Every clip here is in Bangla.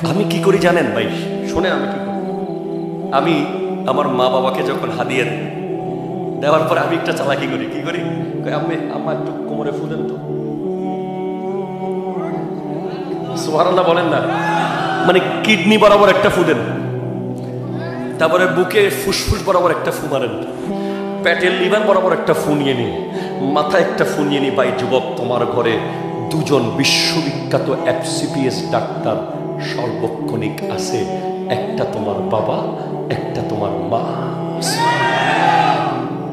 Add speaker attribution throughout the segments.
Speaker 1: আমি কি করি জানেন ভাই? শোনেন আমি কি করি। আমি আমার মা বাবাকে যখন হাদিয়া দেওয়ার পরে আমি একটা চালাকি করি। কি করি? আমি আমার একটু কোমরে ফু দেন তো। সুবহানাল্লাহ বলেন না, মানে কিডনি বরাবর একটা ফু দেন, তারপরে বুকে ফুসফুস বরাবর একটা ফু মারেন, পেটের লিভার বরাবর একটা ফু নিয়ে নিন, মাথায় একটা ফু নিয়ে নি। ভাই যুবক, তোমার ঘরে দুজন বিশ্ববিখ্যাত FCPS ডাক্তার সর্বক্ষণিক আছে, একটা তোমার বাবা, একটা তোমার মা।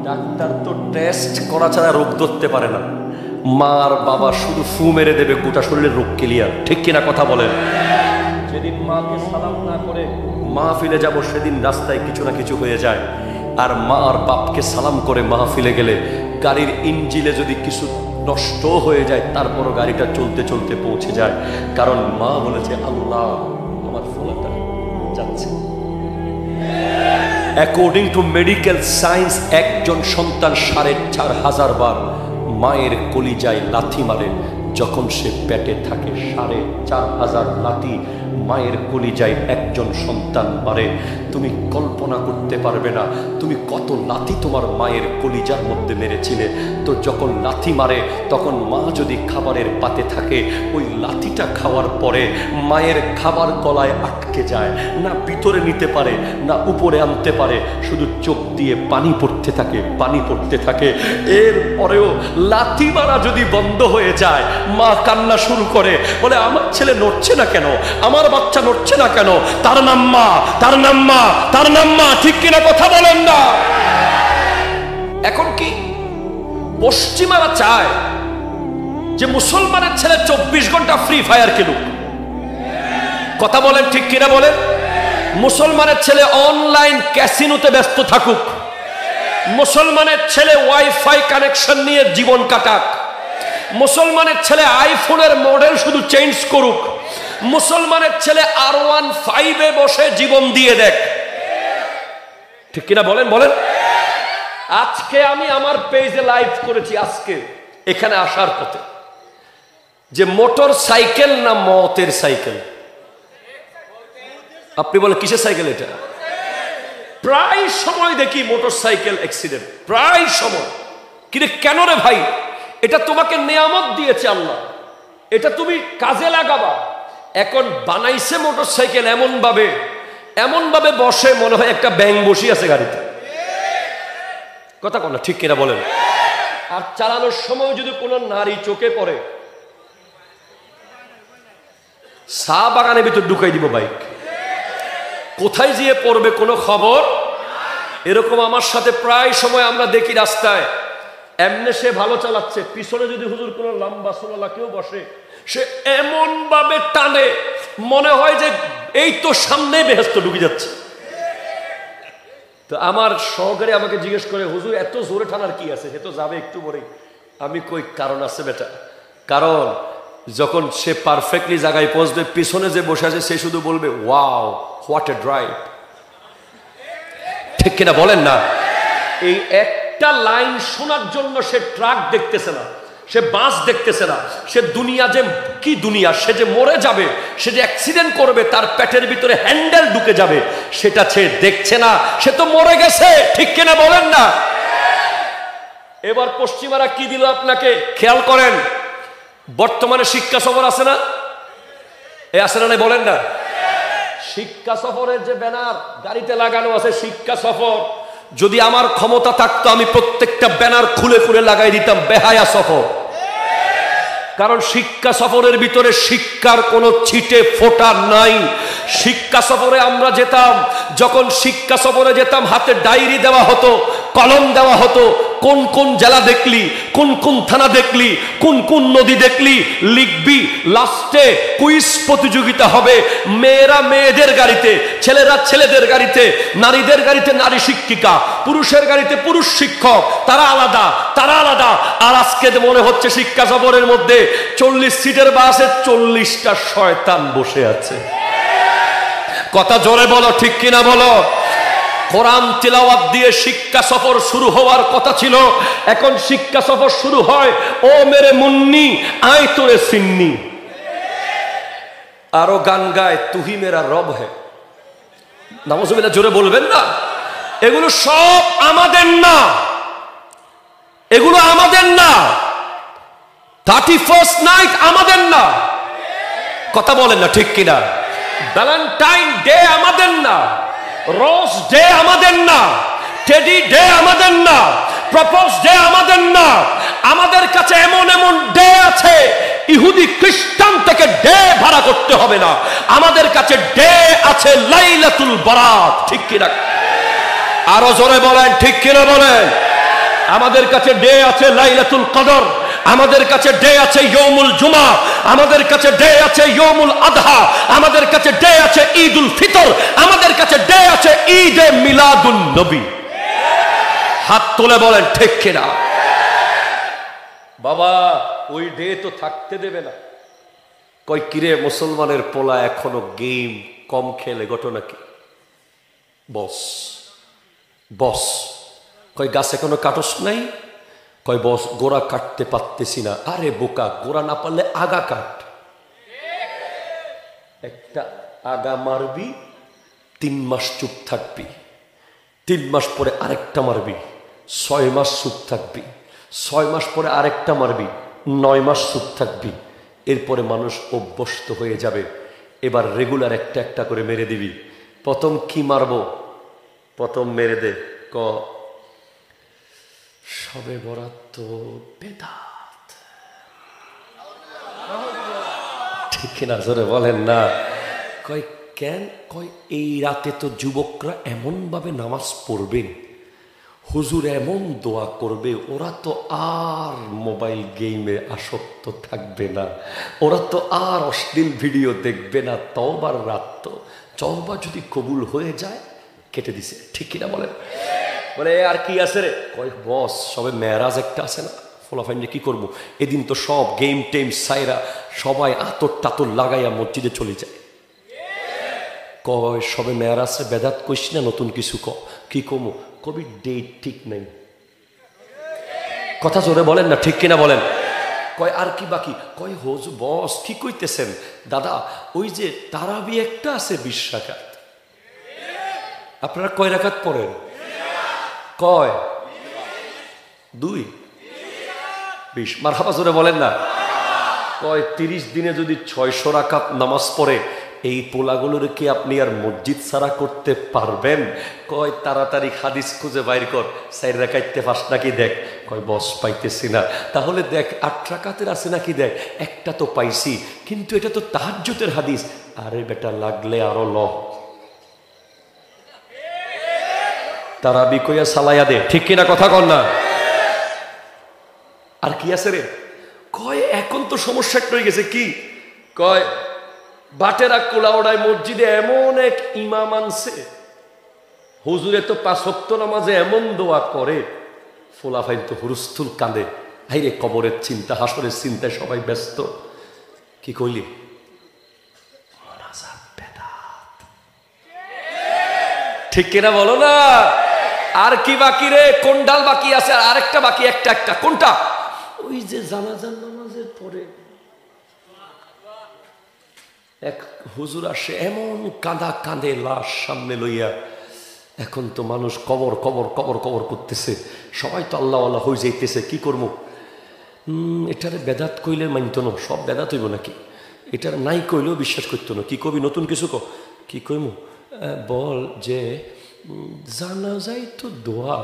Speaker 1: ডাক্তার তো টেস্ট করা ছাড়া রোগ ধরতে পারে না, মা আর বাবা শুধু ফু মেরে দেবে, গোটা শরীরের রোগ ক্লিয়ার। ঠিক কিনা কথা বলেন? যেদিন মাকে সালাম না করে মাহফিলে যাব, সেদিন রাস্তায় কিছু না কিছু হয়ে যায়। আর মা আর বাপকে সালাম করে মাহফিলে গেলে গাড়ির ইঞ্জিনে যদি কিছু নষ্ট হয়ে যায়, তারপরও গাড়িটা চলতে চলতে পৌঁছে যায়, কারণ মা বলেছে আল্লাহ আমার ফলাটা যাচ্ছে। অ্যাকর্ডিং টু মেডিকেল সায়েন্স, একজন সন্তান ৪,৫০০ বার মায়ের কলিজায় লাথি মারে যখন সে পেটে থাকে। ৪,৫০০ লাথি মায়ের কলিজায় একজন সন্তান মারে। তুমি কল্পনা করতে পারবে না তুমি কত লাথি তোমার মায়ের কলিজার মধ্যে মেরেছিলে। তো যখন লাথি মারে, তখন মা যদি খাবারের পাতে থাকে, ওই লাথিটা খাওয়ার পরে মায়ের খাবার গলায় আটকে যায়, না ভিতরে নিতে পারে না উপরে আনতে পারে, শুধু চোখ দিয়ে পানি পড়তে থাকে, পানি পড়তে থাকে। এরপরেও লাথি মারা যদি বন্ধ হয়ে যায়, মা কান্না শুরু করে, বলে আমার ছেলে নড়ছে না কেন, আমার বাচ্চা নড়ছে না কেন, তার নাম মা, তার নাম মা, তার নাম মা। ঠিক কিনা কথা বলেন না? এখন কি পশ্চিমারা চায় যে মুসলমানের ছেলে 24 ঘন্টা ফ্রি ফায়ার খেলুক? কথা বলেন ঠিক কিনা বলেন? মুসলমানের ছেলে অনলাইন ক্যাসিনোতে ব্যস্ত থাকুক, মুসলমানের ছেলে ওয়াইফাই কানেকশন নিয়ে জীবন কাটাক, মুসলমানের ছেলে আইফোনের মডেল শুধু চেঞ্জ করুক, মুসলমানের ছেলে R15 বসে জীবন দিয়ে দেখ। ঠিক কিনা বলেন? বলেন। আজকে আমি আমার পেজে লাইভ করেছি, আজকে এখানে আসার পথে, যে মোটর সাইকেল না মতের সাইকেল? আপনি বলেন কিসের সাইকেল এটা? প্রায় সময় দেখি মোটর সাইকেল অ্যাক্সিডেন্ট, প্রায় সময়। কিন্তু কেন রে ভাই? এটা তোমাকে নিয়ামত দিয়েছে আল্লাহ, এটা তুমি কাজে লাগাবা। এখন বানাইছে মোটর সাইকেল এমন ভাবে বসে মনে হয় একটা ব্যাঙ বসে আছে গাড়িতে। কথা বল না, ঠিক কিনা বলেন? আর চালানোর সময় যদি কোনো নারী চোখে পড়ে, চা বাগানের ভিতর ঢুকাই দিব বাইক, কোথায় গিয়ে পড়বে কোনো খবর। এরকম আমার সাথে প্রায় সময় আমরা দেখি রাস্তায়, এমনি সে ভালো চালাচ্ছে, পিছনে যদি হুজুর কোনো লম্বা সোনালা কেউ বসে, সে এমন ভাবে টানে মনে হয় যে এই তো সামনে বেহেশত ঢুকে যাচ্ছে। তো আমার সহকারী আমাকে জিজ্ঞেস করে, হুজুর এত জোরে টানার কি আছে, সে তো যাবে একটু পরে। আমি কই কারণ আছে বেটা, কারণ যখন সে পারফেক্টলি জায়গায় পৌঁছবে, পিছনে যে বসে আছে সে শুধু বলবে ওয়াও হোয়াট এ ড্রাইভ। ঠিক কিনা বলেন না? এই একটা লাইন শোনার জন্য সে ট্রাক দেখতেছে না, সে বাস দেখতেছে না, সে দুনিয়া যে কি দুনিয়া, সে যে মরে যাবে, সে যে অ্যাক্সিডেন্ট করবে, তার পেটের ভিতরে হ্যান্ডেল ঢুকে যাবে, সেটা সে দেখছে না, সে তো মরে গেছে। ঠিক কিনা বলেন না? এবার পশ্চিমারা কি দিল আপনাকে খেয়াল করেন। বর্তমানে শিক্ষা সফর আছে না? এ আছে না? বলেন না। শিক্ষা সফরের যে ব্যানার গাড়িতে লাগানো আছে, শিক্ষা সফর, যদি আমার ক্ষমতা থাকতো আমি প্রত্যেকটা ব্যানার খুলে খুলে লাগাই দিতাম বেহায়া সফর। কারণ শিক্ষা সফরের ভিতরে শিক্ষার কোনো ছিটে ফোঁটা নাই। শিক্ষা সফরে আমরা যেতাম, যখন শিক্ষা সফরে যেতাম হাতে ডায়েরি দেওয়া হতো, কলম দেওয়া হতো, কোন কোন জেলা দেখলি, কোন কোন থানা দেখলি, কোন কোন নদী দেখলি লিখবি। লাস্টে কুইজ প্রতিযোগিতা হবে, মেয়েরা মেয়েদের গাড়িতে, ছেলেরা ছেলেদের গাড়িতে, নারীদের গাড়িতে নারী শিক্ষিকা, পুরুষের গাড়িতে পুরুষ শিক্ষক, তারা আলাদা তারা আলাদা। আর আজকে মনে হচ্ছে শিক্ষা সফরের মধ্যে 40 সিটের বাসে 40টা শয়তান বসে আছে। কথা জোরে বলো, ঠিক কিনা বলো? কোরআন তিলাওয়াত দিয়ে শিক্ষা সফর শুরু হওয়ার কথা ছিল, এখন শিক্ষা সফর শুরু হয় ও মেরে মুন্নি আয় তোরে সিন্নি। আরো গান গায় তুহি মেরা রব হে, নাউজুবিল্লাহ জোরে বলবেন না। এগুলো সব আমাদের না, এগুলো আমাদের না। 31st নাইট আমাদের না, কথা বলেন না ঠিক কিনা? ভ্যালেন্টাইন ডে আমাদের না, রোজ ডে আমাদের না, টেডি ডে আমাদের না, প্রপোজ ডে আমাদের না। আমাদের কাছে এমন এমন ডে আছে, ইহুদি খ্রিস্টান থেকে ডে ভাড়া করতে হবে না। আমাদের কাছে ডে আছে লাইলাতুল বারাত, ঠিক কিনা? আরো জোরে বলেন ঠিক কিনা বলেন। আমাদের কাছে ডে আছে লাইলাতুল কদর, আমাদের কাছে ডে আছে ইয়ৌমুল জুমা, আমাদের কাছে ডে আছে ইয়ৌমুল আদহা, আমাদের কাছে ডে আছে ঈদুল ফিতর, আমাদের কাছে ডে আছে ঈদে মিলাদুন নবী। হাত তুলে বলেন ঠিক কিনা? বাবা ওই ডে তো থাকতে দেবে না। কই কিরে মুসলমানের পোলা এখনো গেম কম খেলে, ঘটনা কি? বস বস কই গাছে কোনো কাটস নাই? কয় বস গোড়া কাটতে পারতেছি না। আরে বোকা, গোড়া না পারলে আগা কাট। একটা আগা মারবি, 3 মাস চুপ থাকবি, 3 মাস পরে আরেকটা মারবি, 6 মাস চুপ থাকবি, 6 মাস পরে আরেকটা মারবি, 9 মাস চুপ থাকবি। এরপরে মানুষ অভ্যস্ত হয়ে যাবে। এবার রেগুলার একটা একটা করে মেরে দিবি। প্রথম কি মারবো? প্রথম মেরে দে ক সবে বরাত তো বেদাত, ঠিক কিনা জোরে বলেন না। কয় কেন? কয় এই রাতে তো যুবকরা এমন ভাবে নামাজ পড়বে, হুজুর এমন দোয়া করবে, ওরা তো আর মোবাইল গেমে আসক্ত থাকবে না, ওরা তো আর অশ্লীল ভিডিও দেখবে না। তওবার রাত তো, তওবা যদি কবুল হয়ে যায় কেটে দিছে, ঠিক কিনা বলেন? বলে আর কি আছে রে? কয় বস সবে মেরাজ একটা আছে না, ফলাফাইনে কি করবো? এদিন তো সব গেম টেম সাইরা সবাই আতর টাতর লাগাইয়া মসজিদে চলে যায়। কয় সবে মেরাজে বেদাত কইস না, নতুন কিছু ক। কি কমু? কবি ডেট ঠিক নেই। কথা জোরে বলেন না ঠিক কিনা বলেন? কয় আর কি বাকি? কয় হুজুর বস কি কইতেছেন দাদা, ওই যে তারাবি একটা আছে 20 রাকাত, আপনারা কয় রাকাত পড়েন? কয় 2 20। মারহাবা জোরে বলেন না। কয় 30 দিনে যদি 600 রাকাত নামাজ পড়ে, এই পোলাগুলোর কি আপনি আর মসজিদ ছাড়া করতে পারবেন? কয় তাড়াতাড়ি হাদিস খুঁজে বাইর কর, 4 রাকাতে পাস নাকি দেখ। কয় বস পাইতেছি না। তাহলে দেখ 8 রাকাতের আছে নাকি দেখ। একটা তো পাইছি, কিন্তু এটা তো তাহাজ্জুদের হাদিস। আরে বেটা লাগলে আরো ল, তারাবি কইয়া সালাইয়া দে, ঠিক কিনা কথা কর না? আর কি আছে রে? কয় এখন তো সমস্যা একটা হয়ে গেছে। কি? কয় বাটেরা কোলাওড়ায় মসজিদে এমন এক ইমাম আনছে, হুজুরে তো 5 ওয়াক্ত নামাজে এমন দোয়া করে, ফোলাফাইন তো হুরুস্থুল কাঁদে। হাইরে কবরের চিন্তা, হাসরের চিন্তায় সবাই ব্যস্ত। কি কইলি? ঠিক কিনা বলো না? আর কি বাকি রে? কোন ডাল বাকি আছে? আর আরেকটা বাকি, একটা একটা। কোনটা? ওই যে জানাজার নামাজের পরে এক হুজুর আসে, এমন কাঁদা কাঁদে লাশ সামনে লইয়া। এখন তো মানুষ কবর কবর কবর কবর করতেছে, সবাই তো আল্লাহ আল্লাহ হয়ে যাইতেছে। কি করবো? এটারে বেদাত কইলে মানত না, সব বেদাত হইব নাকি? এটার নাই কইলেও বিশ্বাস করতো না। কি কবি? নতুন কিছু ক। কি কইমু? বল যে জানাজাই তো দোয়া,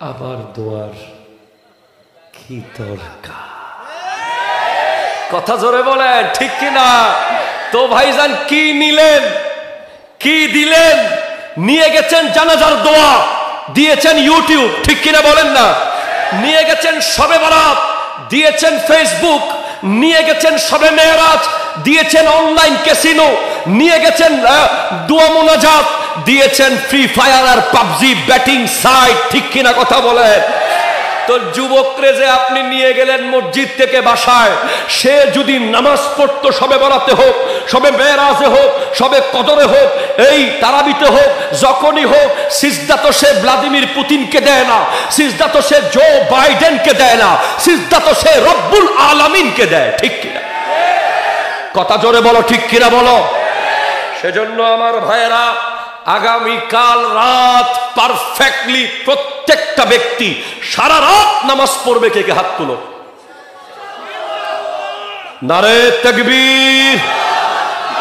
Speaker 1: আবার দোয়ার কি দরকার? কথা জোরে বলেন ঠিক কিনা? তো ভাইজান কি নিলেন, কি দিলেন? নিয়ে গেছেন জানাজার দোয়া, দিয়েছেন ইউটিউব, ঠিক কিনা বলেন না? নিয়ে গেছেন শবে বরাত, দিয়েছেন ফেসবুক, নিয়ে গেছেন শবে মেরাজ, দিয়েছেন অনলাইন ক্যাসিনো, নিয়ে গেছেন দোয়া মুনাজাত, দিয়েছেন ফ্রি ফায়ার আর পাবজি ব্যাটিং সাইট, ঠিক কিনা কথা বলেন? তো যুবকরে যে আপনি নিয়ে গেলেন মসজিদ থেকে বাসায়, সে যদি নামাজ পড়তো শবে বরাতে হোক, শবে মেরাজে হোক, শবে কদরে হোক, এই তারাবিতে হোক, যখনই হোক, সিজদা তো সে ভ্লাদিমির পুতিনকে দেয় না, সিজদা তো সে জো বাইডেনকে দেয় না, সিজদা তো সে রব্বুল আলামিনকে দেয়, ঠিক কিনা? কথা জোরে বলো, ঠিক কিনা বলো। সেজন্য আমার ভাইয়েরা, আগামীকাল রাত পারফেক্টলি প্রত্যেকটা ব্যক্তি সারা রাত নামাজ পড়বে। কে কে হাত তুলো। নারে তাকবীর,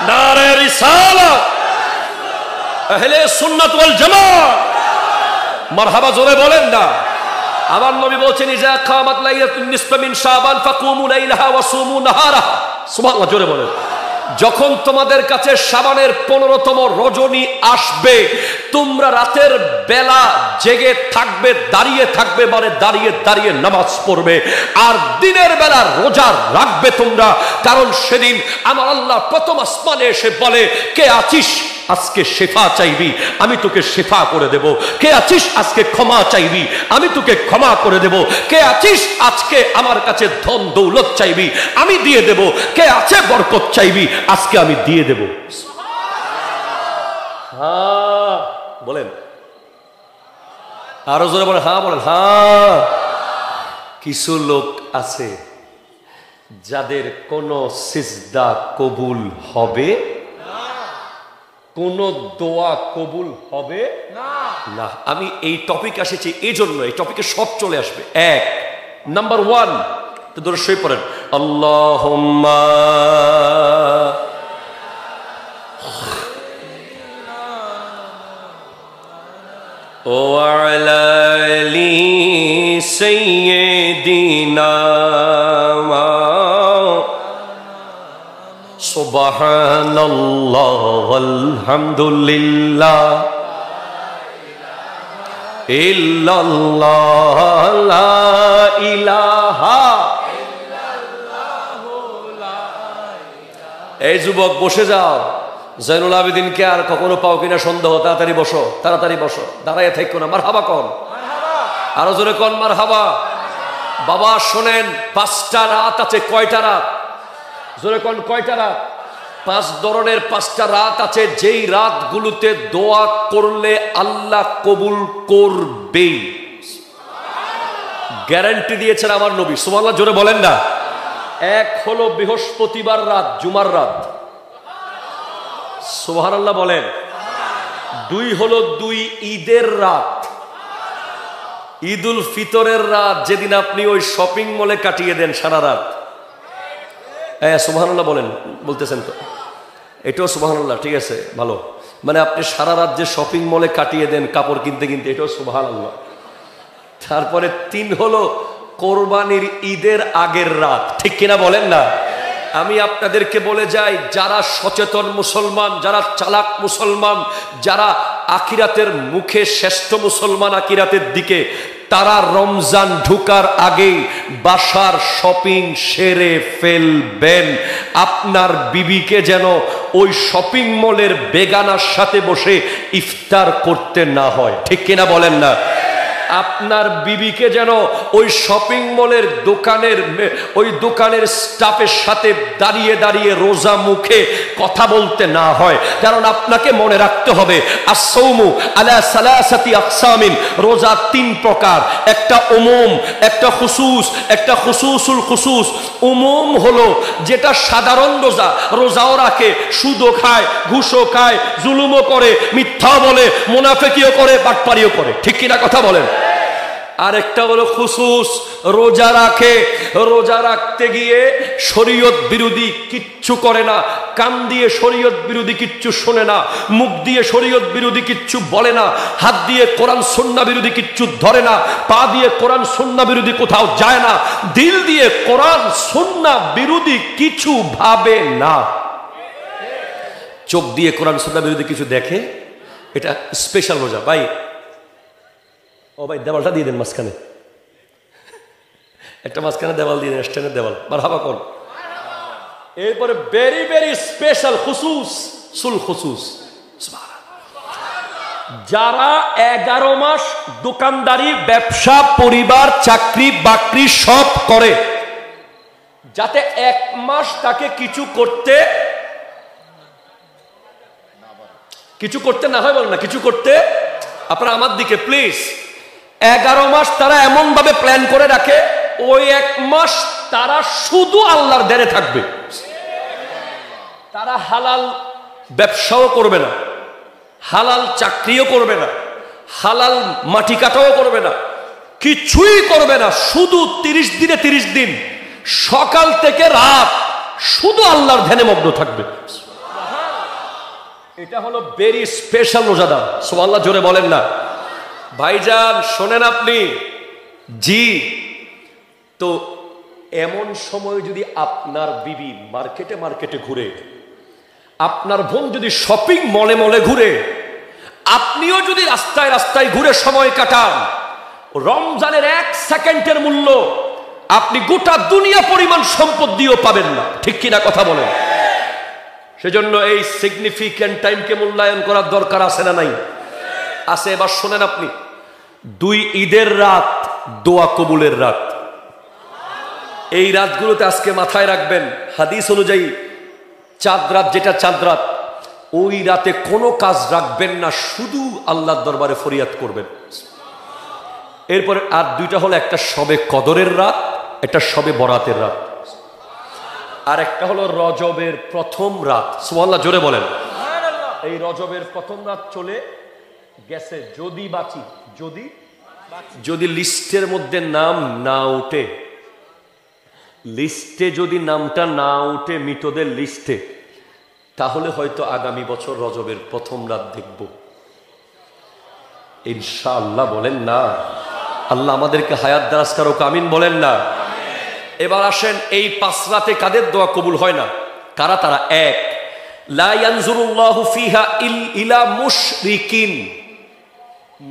Speaker 1: নারে রিসালাত, আহলে সুন্নাত ওয়াল জামাত, মারহাবা জোরে বলেন না। আমার নবী বলছেন, ইজা কামাত লাইলাতুন নিসফা মিন শাবান ফাকুমু লাইলাহা ওয়া সুমু নাহারাহা। সুবহানাল্লাহ, জোরে বলেন। যখন তোমাদের কাছে শাবানের 15তম রজনী আসবে, তোমরা রাতের বেলা জেগে থাকবে, দাঁড়িয়ে থাকবে, মানে দাঁড়িয়ে দাঁড়িয়ে নামাজ পড়বে, আর দিনের বেলা রোজা রাখবে তোমরা। কারণ সেদিন আমার আল্লাহ প্রথম আসমানে এসে বলে, কে আছিস আজকে শেফা চাইবি, আমি তোকে শেফা করে দেব। কে আছিস আজকে ক্ষমা চাইবি, আমি তোকে ক্ষমা করে দেব। কে আছিস আজকে আমার কাছে ধন দৌলত চাইবি, আমি দিয়ে দেব। কে আছে বরকত চাইবি, আজকে আমি দিয়ে দেব। হ্যাঁ বলেন, আরো জোরে বলেন, হ্যাঁ বলেন। হ্যাঁ, কিছু লোক আছে যাদের কোনো সিজদা কবুল হবে কোন দোয়া কবুল হবে না। আমি এই টপিক এসেছি এই জন্য, এই টপিকে সব চলে আসবে। এক নাম্বার 1, তো ধরে শুয়ে পড়েন, আল্লাহুম্মা ওয়া আলা আলি সাইয়্যিদিনা সুবহানাল্লাহ আলহামদুলিল্লাহ ইল্লাল্লাহ লা ইলাহা ইল্লাল্লাহ। এই যুবক বসে যাও, জয়নুল আবেদিনকে আর কখনো পাও কিনা সন্দেহ। তাড়াতাড়ি বসো, তাড়াতাড়ি বসো, দাঁড়াইয়া থাকো না। মারহাবা কোন, আরো জোরে কোন মারহাবা। বাবা শোনেন, 5টা রাত আছে। কয়টা রাত? জোরে কোন, কয়টা রাত? 5 ধরনের 5টা রাত আছে, যেই রাতগুলোতে দোয়া করলে আল্লাহ কবুল করবে, গ্যারান্টি দিয়েছেন আমার নবী। সুবহানাল্লাহ, জোরে বলেন না। এক হলো বৃহস্পতিবার রাত, জুমার রাত। সুবহানাল্লাহ বলেন। 2 হলো 2 ঈদের রাত, ঈদুল ফিতরের রাত, যেদিন আপনি ওই শপিং মলে কাটিয়ে দেন সারা রাত। সুবহানাল্লাহ বলেন, বলতেছেন তো? এটাও সুবহানাল্লাহ, ঠিক আছে, ভালো। মানে আপনি সারা রাত যে শপিং মলে কাটিয়ে দেন কাপড় কিনতে কিনতে, এটাও সুবহানাল্লাহ। তারপরে 3 হলো কোরবানির ঈদের আগের রাত, ঠিক কিনা বলেন না? আমি আপনাদেরকে বলে যাই, যারা সচেতন মুসলমান, যারা চালাক মুসলমান, যারা আখিরাতের মুখে শ্রেষ্ঠ মুসলমান আখিরাতের দিকে, তারা রমজান ঢুকার আগেই বাসার শপিং সেরে ফেলবেন। আপনার বিবিকে যেন ওই শপিং মলের বেগানার সাথে বসে ইফতার করতে না হয়, ঠিক কিনা বলেন না? আপনার বিবিকে যেন ওই শপিং মলের দোকানের স্টাফের সাথে দাঁড়িয়ে দাঁড়িয়ে রোজা মুখে কথা বলতে না হয়। কারণ আপনাকে মনে রাখতে হবে, আস-সাওমু আলা সালাসাতি আকসামিন, রোজা 3 প্রকার। একটা উমুম, একটা খুসুস, একটা খুসুসুল খুসুস। উমুম হলো যেটা সাধারণ রোজা, রোজাও রাখে, সুদও খায়, ঘুষও খায়, জুলুমও করে, মিথ্যা বলে, মুনাফিকিও করে, বাটপারিও করে, ঠিক কিনা কথা বলেন? আরেকটা হলো খুসুস, রোজা রাখে, রোজা রাখতে গিয়ে শরীয়ত বিরোধী কিচ্ছু করে না, কান দিয়ে শরীয়ত বিরোধী কিচ্ছু শোনে না, মুখ দিয়ে শরীয়ত বিরোধী কিচ্ছু বলে না, হাত দিয়ে কোরআন সুন্নাহ বিরোধী কিচ্ছু ধরে না, পা দিয়ে কোরআন সুন্নাহ বিরোধী কোথাও যায় না, দিল দিয়ে কোরআন সুন্নাহ বিরোধী কিছু ভাবে না, চোখ দিয়ে কোরআন সুন্নাহ বিরোধী কিছু দেখে। এটা স্পেশাল রোজা। ভাই, ও ভাই, দেওয়ালটা দিয়ে দেন মাঝখানে, একটা মাঝখানে দেওয়াল দিয়ে দেন, স্ট্যান্ডের দেওয়াল। মারহাবা কোন। এরপরে ভেরি ভেরি স্পেশাল খুসুস, সুল খুসুস। যারা 11 মাস দোকানদারি, ব্যবসা, পরিবার, চাকরি বাকরি সব করে, যাতে 1 মাস তাকে কিছু করতে না হয়, বলেন না, কিছু করতে। আপনারা আমার দিকে প্লিজ। 11 মাস তারা এমন ভাবে প্ল্যান করে রাখে, ওই 1 মাস তারা শুধু আল্লাহর দ্বারে থাকবে। তারা হালাল ব্যবসাও করবে না, হালাল চাকরিও করবে না, হালাল মাটি কাটাও করবে না, কিছুই করবে না। শুধু 30 দিনে 30 দিন সকাল থেকে রাত শুধু আল্লাহর ধ্যানে মগ্ন থাকবে। এটা হলো ভেরি স্পেশাল রোজাদার। সুবহানাল্লাহ জোরে বলেন না ভাইজান, শোনেন আপনি। জি, তো এমন সময় যদি আপনার বিবি মার্কেটে মার্কেটে ঘুরে, আপনার বোন যদি শপিং মলে মলে ঘুরে, আপনিও যদি রাস্তায় রাস্তায় ঘুরে সময় কাটান, রমজানের 1 সেকেন্ডের মূল্য আপনি গোটা দুনিয়া পরিমাণ সম্পদ দিয়েও পাবেন না। ঠিক কিনা কথা বলেন? সেজন্য এই সিগনিফিক্যান্ট টাইমকে মূল্যায়ন করার দরকার আছে না নাই? আছে। এবার শোনেন আপনি, 2 ঈদের রাত দোয়া কবুলের রাত। এই রাতগুলোতে আজকে মাথায় রাখবেন, হাদিস অনুযায়ী চাঁদ রাত, যেটা চাঁদ রাত, ওই রাতে কোনো কাজ রাখবেন না, শুধু আল্লাহর দরবারে ফরিয়াদ করবেন। এরপরে আর 2টা হলো, একটা শবে কদরের রাত, একটা শবে বরাতের রাত, আর একটা হলো রজবের প্রথম রাত। সুবহানাল্লাহ জোরে বলেন। এই রজবের প্রথম রাত চলে গেছে, যদি বাঁচি, যদি লিস্টের মধ্যে নাম না উঠে, লিস্টে যদি নামটা না উঠে মৃতদের লিস্টে, তাহলে হয়তো আগামী বছর রজবের প্রথম রাত দেখব ইনশাআল্লাহ। বলেন না? আল্লাহ আমাদেরকে হায়াত দারাজ করুক, আমিন বলেন না? এবার আসেন, এই 5 রাতে কাদের দোয়া কবুল হয় না? কারা তারা? 1, লা ইয়ানজুরুল্লাহু ফিহা ইলা মুশরিকিন।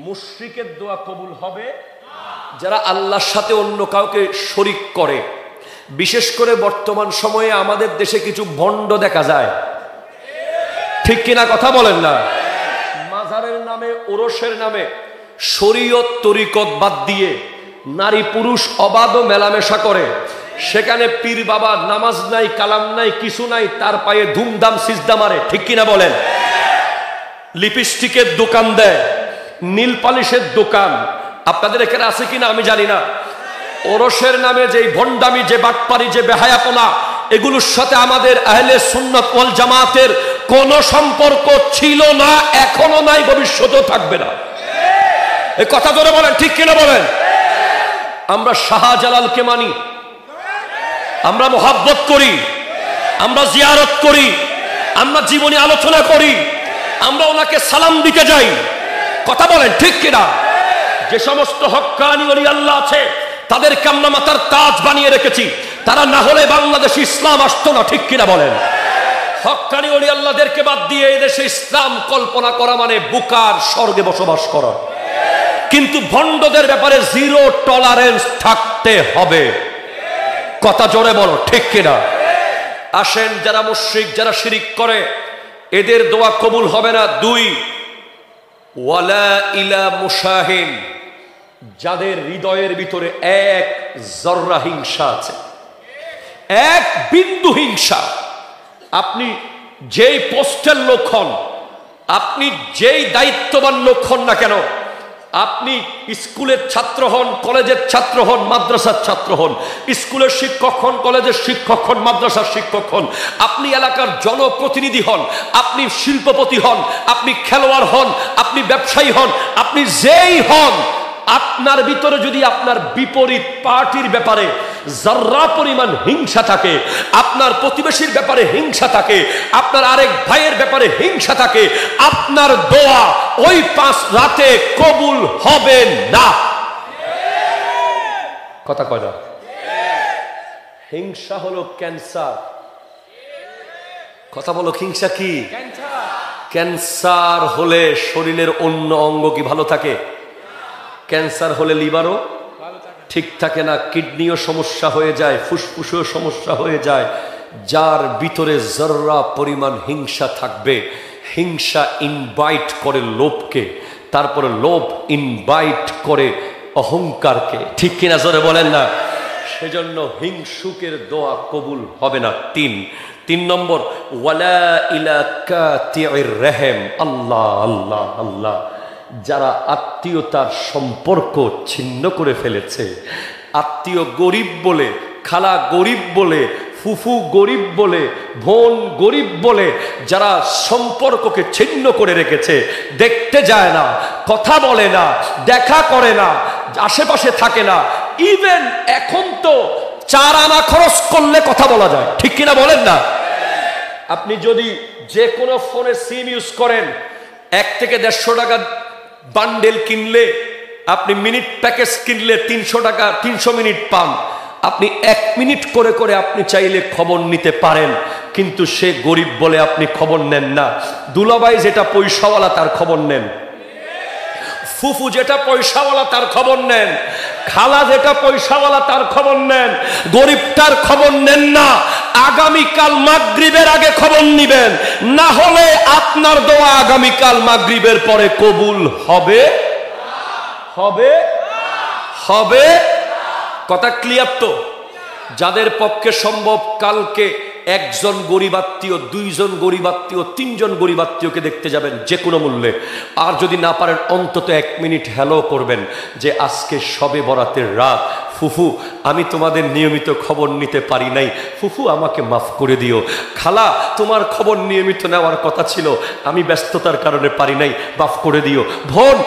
Speaker 1: মুশরিকের দোয়া কবুল হবে যারা আল্লাহর সাথে অন্য কাউকে শরীক করে। বিশেষ করে বর্তমান সময়ে আমাদের দেশে কিছু ভণ্ড দেখা যায়। ঠিক কিনা কথা বলেন না? মাজারের নামে, ওরসের নামে শরীয়ত তরিকত বাদ দিয়ে নারী পুরুষ অবাধ মেলামেশা করে। সেখানে পীর বাবা, নামাজ নাই, কালাম নাই, কিছু নাই, তার পায়ে ধুমধাম সিজদা মারে। ঠিক কিনা বলেন? লিপস্টিকের দোকান দেয়, নীল পালিশের দোকান। আপনাদের এখানে আছে কিনা আমি জানি না। ওরসের নামে যে ভণ্ডামি, যে বাটপারি, যে বেহায়াপনা, এগুলোর সাথে আমাদের আহলে সুন্নাত ওয়াল জামাতের কোনো সম্পর্ক ছিল না, এখনো নাই, ভবিষ্যতেও থাকবে না। এই কথা ধরে বলেন, ঠিক কিনা বলেন? আমরা শাহজালালকে মানি, আমরা মোহাব্বত করি, আমরা জিয়ারত করি, আমরা জীবনী আলোচনা করি, আমরা ওনাকে সালাম দিতে যাই। কথা বলেন ঠিক কিনা? যে সমস্ত হক্কানি ওলি আল্লাহ আছে তাদেরকে আমরা মাথার তাজ বানিয়ে রেখেছি। তারা না হলে বাংলাদেশে ইসলাম আসতো না। ঠিক কিনা বলেন? হক্কানি ওলি আল্লাহদেরকে বাদ দিয়ে এই দেশে ইসলাম কল্পনা করা মানে বুকার স্বর্গে বসবাস করা। কিন্তু ভণ্ডদের ব্যাপারে 0 টলারেন্স থাকতে হবে। কথা জোরে বলো, ঠিক কিনা? আসেন, যারা মুশরিক, যারা শিরিক করে, এদের দোয়া কবুল হবে না। 2, ওয়ালা ইলা মুশাহিন, যাদের হৃদয়ের ভিতরে 1 জররা হিংসা আছে, 1 বিন্দু হিংসা। আপনি যেই পোস্টের লোক হন, আপনি যেই দায়িত্ববান লোক হন না কেন, আপনি স্কুলের ছাত্র হন, কলেজের ছাত্র হন, মাদ্রাসার ছাত্র হন, স্কুলের শিক্ষক হন, কলেজের শিক্ষক হন, মাদ্রাসার শিক্ষক হন, আপনি এলাকার জনপ্রতিনিধি হন, আপনি শিল্পপতি হন, আপনি খেলোয়াড় হন, আপনি ব্যবসায়ী হন, আপনি যেই হন, আপনার ভিতরে যদি আপনার বিপরীত পার্টির ব্যাপারে যারা পরিমাণ হিংসা থাকে, আপনার প্রতিবেশীর ব্যাপারে হিংসা থাকে, আপনার আরেক ভাইয়ের ব্যাপারে হিংসা থাকে, আপনার দোয়া ওই 5 রাতে কবুল হবে না। কথা কয় না? হিংসা হলো ক্যান্সার। কথা বলো, হিংসা কি? ক্যান্সার হলে শরীরের অন্য অঙ্গ কি ভালো থাকে? ক্যান্সার হলে লিভারও ঠিক থাকে না, কিডনিও সমস্যা হয়ে যায়, ফুসফুসেও সমস্যা হয়ে যায়। যার ভিতরে জর্রা পরিমাণ হিংসা থাকবে, হিংসা ইনভাইট করে লোভকে, তারপরে লোভ ইনভাইট করে অহংকারকে। ঠিক কিনা জোরে বলেন না? সেজন্য হিংসুকের দোয়া কবুল হবে না। 3 নম্বর, ওয়ালা ইলা কাতিউর রহিম, আল্লাহ আল্লাহ আল্লাহ, যারা আত্মীয়তার সম্পর্ক ছিন্ন করে ফেলেছে, আত্মীয় গরিব বলে, খালা গরিব বলে, ফুফু গরিব বলে, বোন গরিব বলে যারা সম্পর্ককে ছিন্ন করে রেখেছে, দেখতে যায় না, কথা বলে না, দেখা করে না, আশেপাশে থাকে না। ইভেন এখন তো 4 আনা খরচ করলে কথা বলা যায়, ঠিক কিনা বলেন না? আপনি যদি যে কোনো ফোনে সিম ইউজ করেন, 1 থেকে 150 টাকা বান্ডেল কিনলে, আপনি মিনিট প্যাকেজ কিনলে 300 টাকা 300 মিনিট পান। আপনি 1 মিনিট করে করে আপনি চাইলে খবর নিতে পারেন, কিন্তু সে গরিব বলে আপনি খবর নেন না। দুলাভাই যেটা পয়সাওয়ালা তার খবর নেন, ফুফু যেটা পয়সাওয়ালা তার খবর নেন, খালা যেটা পয়সাওয়ালা তার খবর নেন, গরিবটার খবর নেন না। আগামীকাল মাগরিবের আগে খবর নিবেন, না হলে আপনার দোয়া আগামীকাল মাগরিবের পরে কবুল হবে হবে হবে। কথা ক্লিয়ার তো? যাদের পক্ষে সম্ভব কালকে 1 জন গরিব আত্মীয়, 2 জন গরিব আত্মীয়, 3 জন গরিব আত্মীয়কে দেখতে যাবেন যে কোনো মূল্যে। আর যদি না পারেন অন্তত 1 মিনিট হ্যালো করবেন যে আজকে শবে বরাতের রাত, ফুফু আমি তোমাদের নিয়মিত খবর নিতে পারি নাই, ফুফু আমাকে মাফ করে দিও। খালা তোমার খবর নিয়মিত নেওয়ার কথা ছিল, আমি ব্যস্ততার কারণে পারি নাই, মাফ করে দিও। বোন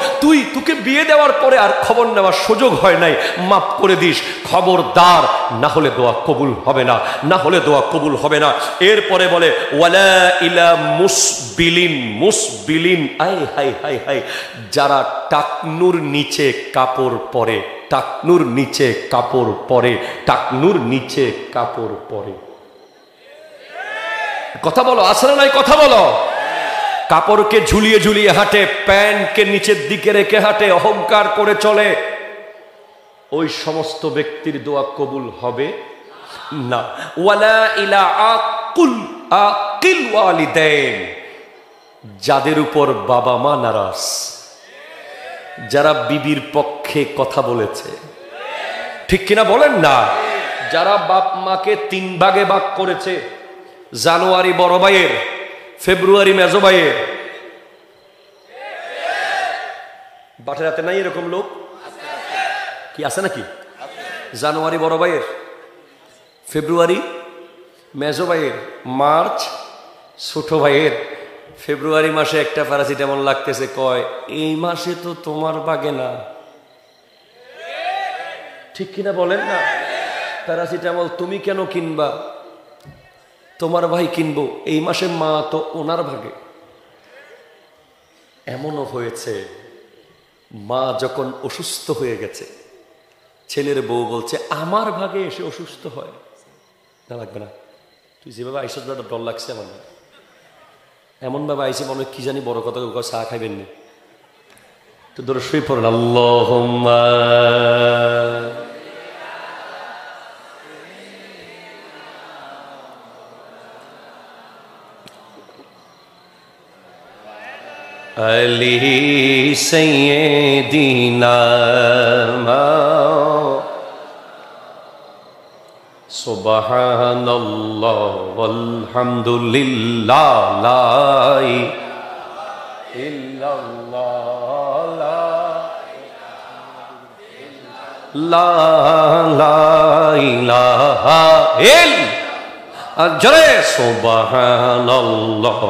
Speaker 1: তোকে বিয়ে দেওয়ার পরে আর খবর নেওয়ার সুযোগ হয় নাই, মাফ করে দিস। খবরদার, না হলে দোয়া কবুল হবে না, না হলে দোয়া কবুল হবে না। এরপরে বলে ওয়ালা ইলা মুসবিলিন, মুসবিলিন আয় হাই হাই হাই, যারা টাকনুর নিচে কাপড় পরে, টাকনুর নিচে কাপড় পরে, টাকনুর নিচে কাপড় পরে। কথা বলো, আসলে নাই কথা বলো। কাপড়কে ঝুলিয়ে ঝুলিয়ে হাঁটে, প্যান্টকে নিচের দিকে রেখে হাঁটে, অহংকার করে চলে, ওই সমস্ত ব্যক্তির দোয়া কবুল হবে না। ওয়ালা ইলা আকিল ওয়ালিদাইন, যাদের উপর বাবা মা নারাজ, যারা বিবির পক্ষে কথা বলেছে, ঠিক কিনা বলেন না? যারা বাপ মাকে 3 ভাগে ভাগ করেছে, জানুয়ারি বড় ভাইয়ের, ফেব্রুয়ারি মেজো ভাইয়ের। বাটেরাতে নাই এরকম লোক? কি আছে নাকি? জানুয়ারি বড় ভাইয়ের, ফেব্রুয়ারি মেজো ভাইয়ের, মার্চ ছোট ভাইয়ের। ফেব্রুয়ারি মাসে একটা প্যারাসিটামল লাগতেছে, কয় এই মাসে তো তোমার বাগে না, ঠিক কিনা বলেন না? প্যারাসিটামল তুমি কেন কিনবা, তোমার ভাই কিনবো, এই মাসে মা তো ওনার ভাগে। এমনও হয়েছে মা যখন অসুস্থ হয়ে গেছে, ছেলের বউ বলছে আমার ভাগে এসে অসুস্থ হয় না, লাগবে না, তুই যেভাবে আইসা ডর লাগছে আমার, এমন ভাবে আইসে মনে কি জানি বড় কথা, চা খাইবেন না, তো ধরো শুয়ে পড়েন আল্লাহুম্মা আলি সাইয়্যিদিনা সুবহানাল্লাহ ওয়ালহামদুলিল্লাহ লা ইলাহা ইল্লাল্লাহ লা ইলাহা ইল্লাল্লাহ, জোরে সুবহানাল্লাহ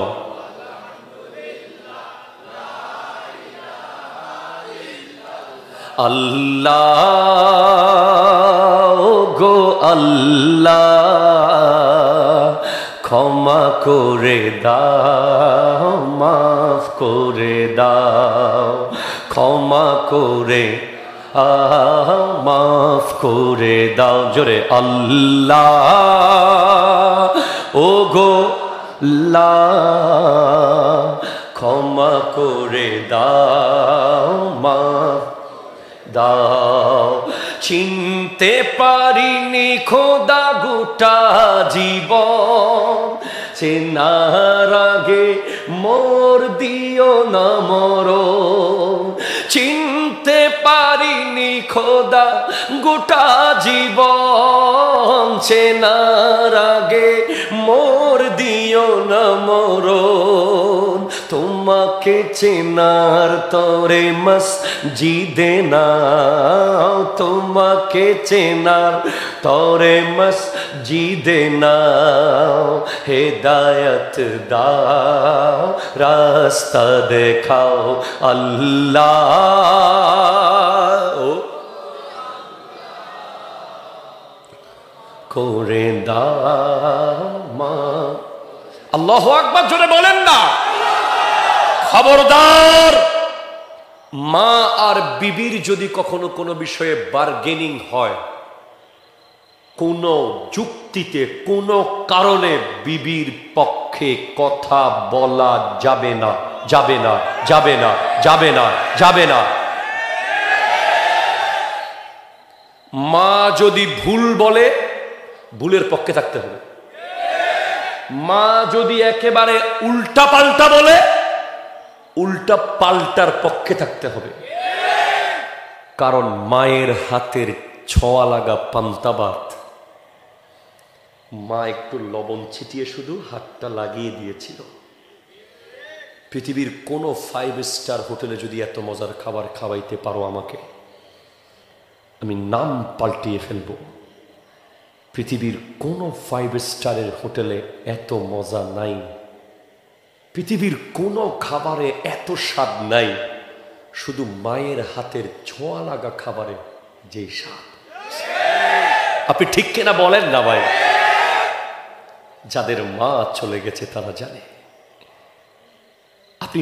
Speaker 1: আল্লাহ গো আল্লাহ ক্ষমা করে দাও, মাফ করে দাও, ক্ষমা করে মাফ করে দাও, জোরে আল্লাহ ও গো আল্লাহ ক্ষমা করে দাও, মাফ দাও। চিনতে পারিনি খোদা গোটা জীবন, চেনার আগে মোর দিও না মরণ। চিনতে পারিনি খোদা গোটা জীবন, চেনার আগে মোর দিও না মরণ। তোমাকে চেনার তরে মসজিদে নাও, তোমাকে চেনার তরে মসজিদে নাও, হেদায়ত দাও রাস্তা দেখাও আল্লাহ করে দাও মা। আল্লাহু আকবার জোরে বলেন না। খবরদার, মা আর বিবির যদি কখনো কোনো বিষয়ে বার্গেনিং হয়, কোনো যুক্তিতে কোনো কারণে বিবির পক্ষে কথা বলা যাবে না, যাবে না, যাবে না, যাবে না, যাবে না। মা যদি ভুল বলে, ভুলের পক্ষে থাকতে হবে। মা যদি একেবারে উল্টা পাল্টা বলে, উল্টা পাল্টার পক্ষে থাকতে হবে। কারণ মায়ের হাতের ছোঁয়া লাগা পান্তা ভাত, মা একটু লবণ ছিটিয়ে শুধু হাতটা লাগিয়ে দিয়েছিল। পৃথিবীর কোনো 5 স্টার হোটেলে যদি এত মজার খাবার খাওয়াইতে পারো আমাকে, আমি নাম পাল্টিয়ে ফেলবো। পৃথিবীর কোনো 5 স্টারের হোটেলে এত মজা নাই, পৃথিবীর কোনো খাবারে এত স্বাদ নাই, শুধু মায়ের হাতের ছোঁয়া লাগা খাবারে যে স্বাদ। আপনি ঠিক কিনা বলেন না ভাই? যাদের মা চলে গেছে তারা জানে। আপনি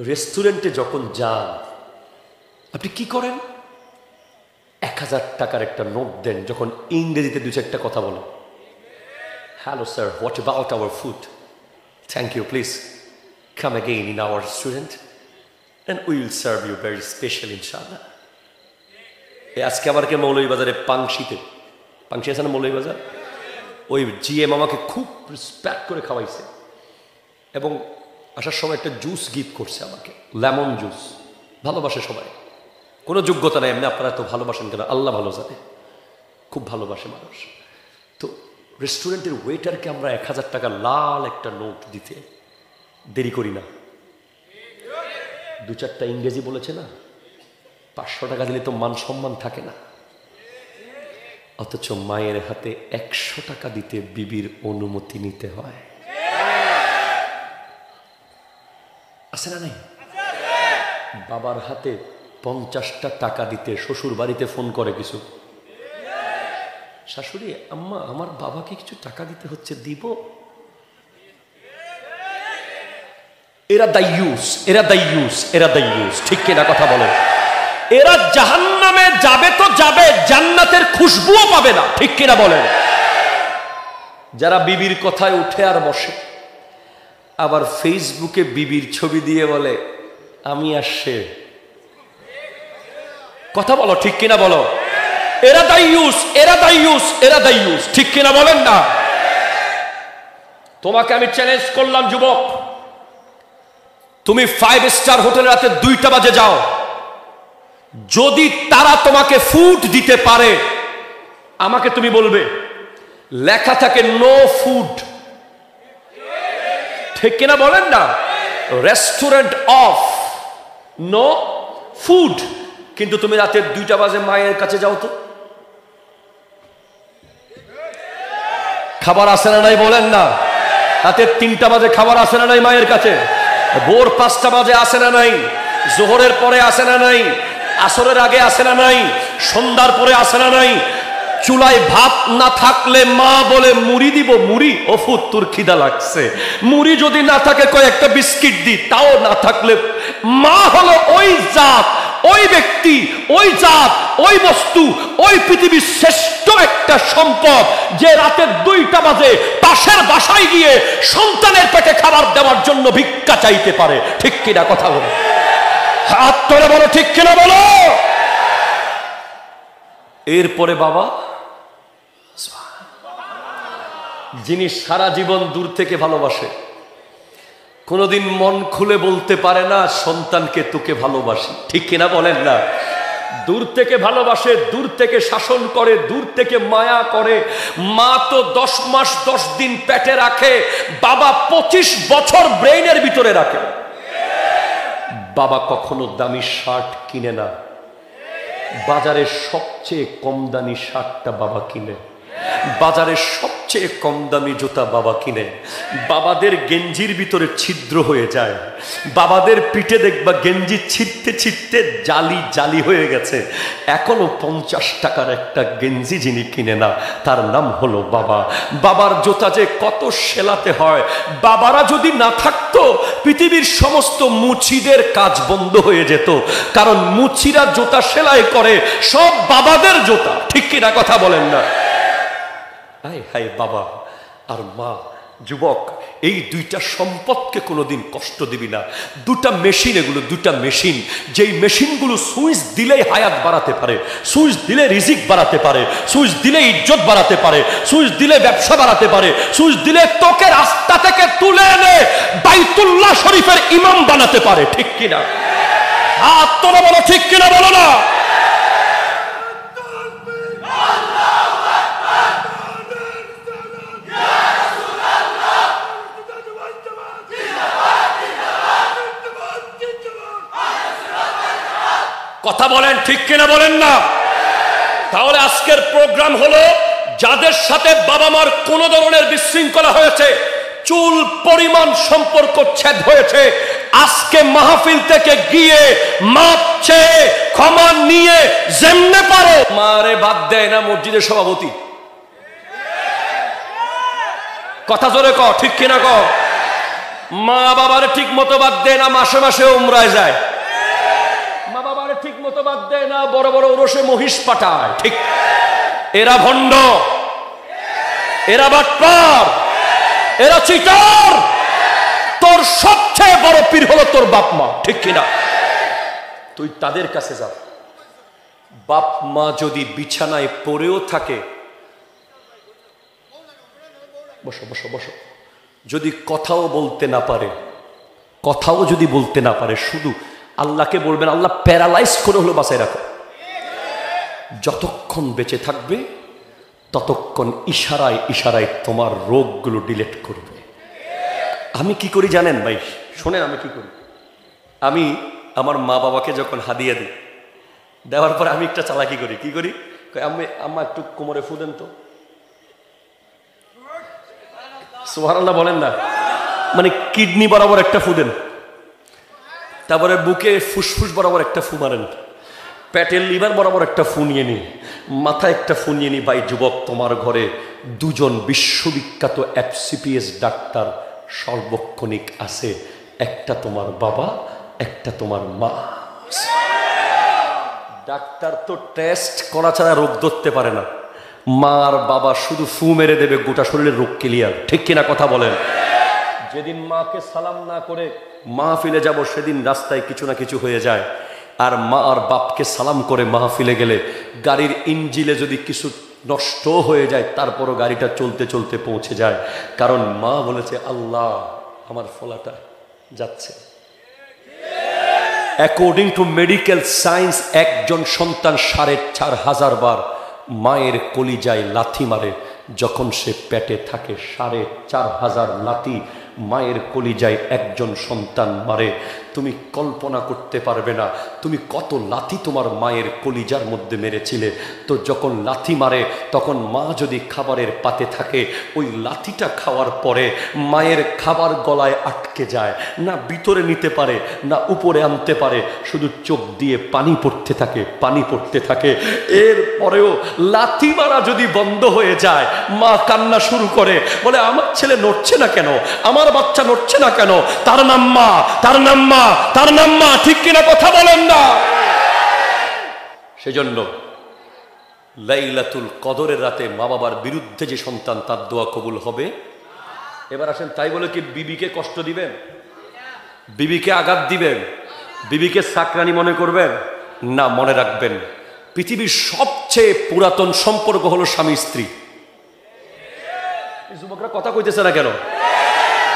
Speaker 1: রেস্টুরেন্টে যখন যান, আপনি কি করেন? 1000 টাকার একটা নোট দেন, যখন ইংরেজিতে 2-4টা কথা বলো, hello sir, what about our food, thank you, please come again in our restaurant and we will serve you very special ইনশাআল্লাহ। আজকে আবার কে মৌলভীবাজারে পাংশিতে, পাংশি আছে না মৌলভীবাজার, ওই জিএম আমাকে খুব রেসপেক্ট করে খাওয়াইছে এবং আসার সময় একটা জুস গিফট করছে আমাকে, লেমন জুস। ভালোবাসে সবাই, কোনো যোগ্যতা নাই, এমনি আপনারা তো ভালোবাসেন কেন আল্লাহ ভালো জানে, খুব ভালোবাসে মানুষ। তো রেস্টুরেন্টের ওয়েটারকে আমরা 1000 টাকা লাল একটা নোট দিতে দেরি করি না। 2-4টা ইংরেজি বলেছে না, 500 টাকা দিলে তো মান সম্মান থাকে না। অথচ মায়ের হাতে 100 টাকা দিতে বিবির অনুমতি নিতে হয়, আছে না নাই? বাবার হাতে 50টা টাকা দিতে শ্বশুর বাড়িতে ফোন করে কিছু, শাশুড়ি আম্মা আমার বাবাকে কিছু টাকা দিতে হচ্ছে, দিব? এরা দাইয়ুস, এরা দাইয়ুস, এরা দাইয়ুস, ঠিক কিনা কথা বলেন? এরা জাহান্নামে যাবে তো যাবে, জান্নাতের খুশবুও পাবে না, ঠিক কিনা বলেন? যারা বিবির কথায় উঠে আর বসে, আবার ফেসবুকে বিবির ছবি দিয়ে বলে আমি আর সে, কথা বলো ঠিক কিনা বলো? এরা দাইয়ুস, এরা দাইয়ুস, এরা দাইয়ুস, ঠিক কিনা বলেন না? তোমাকে আমি চ্যালেঞ্জ করলাম যুবক, তুমি 5 স্টার হোটেলে রাতে 2টা বাজে যাও, যদি তারা তোমাকে ফুড দিতে পারে আমাকে তুমি বলবে, লেখা থাকে নো ফুড, ঠিক কিনা বলেন না? Restaurant off, no food. কিন্তু তুমি রাতে 2টা বাজে মায়ের কাছে যাও তো, খাবার আসে না নাই বলেন না? রাতে 3টা বাজে খাবার আসে না নাই মায়ের কাছে? ভোর 5টা বাজে আসে না নাই? জোহরের পরে আসে না নাই? আসরের আগে আসে না নাই? সন্ধ্যার পরে আসে না নাই? চুলায় ভাত না থাকলে মা বলে মুড়ি দিব, মুড়ি ওফুত তোর খিদা লাগছে, মুড়ি যদি না থাকে কয়েকটা বিস্কিট দি, তাও না থাকলে মা হলো ওই জাত, ওই ব্যক্তি, ওই জাত, ওই বস্তু, ওই পৃথিবীর শ্রেষ্ঠ একটা সম্পদ, যে রাতের 2টা বাজে পাশের বাসায় গিয়ে সন্তানের পেটে খাবার দেওয়ার জন্য ভিক্ষা চাইতে পারে, ঠিক কিনা কথা বলো? হাত ধরে বলো ঠিক কিনা বলো? এরপরে বাবা, যিনি সারা জীবন দূর থেকে ভালোবাসে, কোনোদিন মন খুলে বলতে পারে না সন্তানকে তোকে ভালোবাসি, ঠিক কিনা বলেন না? দূর থেকে ভালোবাসে, দূর থেকে শাসন করে, দূর থেকে মায়া করে। মা তো 10 মাস 10 দিন পেটে রাখে, বাবা 25 বছর ব্রেইনের ভিতরে রাখে। বাবা কখনো দামি শার্ট কিনে না, বাজারের সবচেয়ে কম দামি শার্টটা বাবা কিনে, বাজারের সবচেয়ে কম দামি জুতা বাবা কিনে। বাবাদের গেঞ্জির ভিতরে ছিদ্র হয়ে যায়, বাবাদের পিঠে দেখবা গেঞ্জি ছিটতে ছিটতে জালি জালি হয়ে গেছে। এখনো 50 টাকার একটা গেঞ্জি যিনি কিনে না, তার নাম হলো বাবা। বাবার জুতা যে কত সেলাতে হয়, বাবারা যদি না থাকতো পৃথিবীর সমস্ত মুচিদের কাজ বন্ধ হয়ে যেত, কারণ মুচিরা জুতা সেলাই করে সব বাবাদের জুতা। ঠিক কিনা কথা বলেন না? হায় হায়, বাবা আর মা। যুবক, এই দুইটা সম্পদকে কোনোদিন কষ্ট দিবি না। দুটা মেশিন, এগুলো দুটা মেশিন, যেই মেশিনগুলো সুইচ দিলেই হায়াত বাড়াতে পারে, সুইচ দিলে রিজিক বাড়াতে পারে, সুইচ দিলে ইজ্জত বাড়াতে পারে, সুইচ দিলে ব্যবসা বাড়াতে পারে, সুইচ দিলে তোকে রাস্তা থেকে তুলে এনে বাইতুল্লাহ শরীফের ইমাম বানাতে পারে। ঠিক কিনা? হাত তোলা বলো, ঠিক কিনা বলো না? কথা বলেন, ঠিক কিনা বলেন না? তাহলে আজকের প্রোগ্রাম হলো, যাদের সাথে বাবা মার কোন ধরনের বিশৃঙ্খলা হয়েছে, চুল পরিমাণ সম্পর্ক ছেদ হয়েছে, আজকে মাহফিল থেকে গিয়ে মাপ চেয়ে ক্ষমা নিয়ে যেমনে পারো, মারে বাদ দেয় না মসজিদের সভাপতি। কথা জোরে ক, ঠিক কিনা ক? মা বাবারে ঠিক মতো বাদ দেয় না, মাসে মাসে উমরায় যায়। মা বাবারে ঠিক মতো বাদ দেয় না, বড় বড় ওরসে মহিষ পাঠায়। ঠিক? এরা ভণ্ড, এরা বাটপার, এরা চিটার। তোর সবচেয়ে বড় পীর হলো তোর বাপ মা। ঠিক কিনা? তুই তাদের কাছে যা। বাপ মা যদি বিছানায় পড়েও থাকে, বসো বসো বসো, যদি কথাও বলতে না পারে, কথাও যদি বলতে না পারে, শুধু আল্লাহকে বলবেন, আল্লাহ প্যারালাইজ করে হলো বাঁচায় রাখো। যতক্ষণ বেঁচে থাকবে ততক্ষণ ইশারায় ইশারায় তোমার রোগগুলো ডিলিট করবে। আমি কি করি জানেন ভাই? শোনেন আমি কি করি। আমি আমার মা বাবাকে যখন হাদিয়া দিই, দেওয়ার পর আমি একটা চালাকি করি। কি করি? আমি আম্মা একটু কোমরে ফু দেন তো। সুবহানাল্লাহ বলেন না? মানে কিডনি বরাবর একটা ফু দেন, তারপরে বুকে ফুসফুস বরাবর একটা ফু মারেন, পেটের লিভার বরাবর একটা ফু নিয়ে নি, মাথায় একটা ফু নিয়ে নি। ভাই যুবক, তোমার ঘরে দুজন বিশ্ববিখ্যাত FCPS ডাক্তার সর্বক্ষণিক আছে, একটা তোমার বাবা, একটা তোমার মা। ডাক্তার তো টেস্ট করা ছাড়া রোগ ধরতে পারে না, মা আর বাবা শুধু ফু মেরে দেবে, গোটা শরীরের রোগ ক্লিয়ার। ঠিক কিনা কথা বলেন? যেদিন মাকে সালাম না করে মাহফিলে যাব, সেদিন রাস্তায় কিছু না কিছু হয়ে যায়। আর মা আর বাপকে সালাম করে মাহফিলে গেলে গাড়ির ইঞ্জিলে যদি কিছু নষ্ট হয়ে যায়, তারপরও গাড়িটা চলতে চলতে পৌঁছে যায়, কারণ মা বলেছে, আল্লাহ আমার ফলাটা যাচ্ছে। অ্যাকর্ডিং টু মেডিকেল সায়েন্স, একজন সন্তান 4500 বার মায়ের কলিজায় লাথি মারে যখন সে পেটে থাকে। 4500 লাথি মায়ের কলিজায় একজন সন্তান মারে। তুমি কল্পনা করতে পারবে না তুমি কত লাথি তোমার মায়ের কলিজার মধ্যে মেরেছিলে। তো যখন লাথি মারে, তখন মা যদি খাবারের পাতে থাকে, ওই লাথিটা খাওয়ার পরে মায়ের খাবার গলায় আটকে যায়, না ভিতরে নিতে পারে না উপরে আনতে পারে, শুধু চোখ দিয়ে পানি পড়তে থাকে, পানি পড়তে থাকে। এরপরেও লাথি মারা যদি বন্ধ হয়ে যায়, মা কান্না শুরু করে, বলে আমার ছেলে নড়ছে না কেন, আমার বাচ্চা নড়ছে না কেন, তার নাম মা, তার নাম মা, তার নাম মা। ঠিক কিনা কথা বলেন না? সেজন্য লাইলাতুল কদরের রাতে মা বাবার বিরুদ্ধে যে সন্তান, তার দোয়া কবুল হবে। এবার আসেন, তাই বলে কি বিবিকে কষ্ট দিবেন, বিবিকে আঘাত দিবেন, বিবিকে সাকরানি মনে করবেন না? মনে রাখবেন, পৃথিবীর সবচেয়ে পুরাতন সম্পর্ক হলো স্বামী স্ত্রী। যুবকরা কথা কইতেছে না কেন?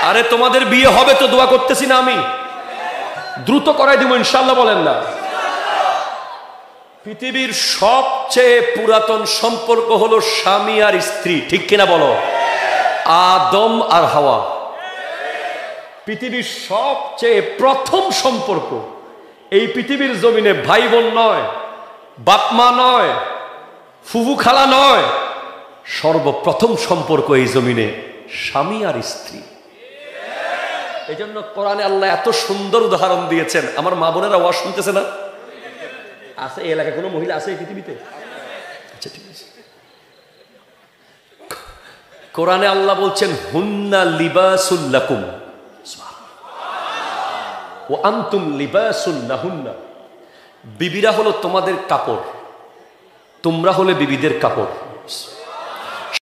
Speaker 1: আরে তোমাদের বিয়ে হবে তো দোয়া করতেছি না আমি? দ্রুত করাই দিব ইনশাআল্লাহ, বলেন না? পৃথিবীর সবচেয়ে পুরাতন সম্পর্ক হলো স্বামী আর স্ত্রী, ঠিক কিনা বলো? আদম আর হাওয়া। পৃথিবীর সবচেয়ে প্রথম সম্পর্ক এই পৃথিবীর জমিনে ভাই বোন নয়, বাপমা নয়, ফুফু খালা নয়, সর্বপ্রথম সম্পর্ক এই জমিনে স্বামী আর স্ত্রী। এই জন্য কোরআনে আল্লাহ এত সুন্দর উদাহরণ দিয়েছেন। আমার মা বোনেরা ওয়াজ শুনতেছে না? আছে এই এলাকায় কোনো মহিলা আছে এই পৃথিবীতে? আচ্ছা ঠিক আছে। কোরআনে আল্লাহ বলছেন হুন্না লিবাসুল লাকুম ওয়া আনতুম লিবাসুল লাহুন্না। বিবিরা হলো তোমাদের কাপড়, তোমরা হলে বিবিদের কাপড়।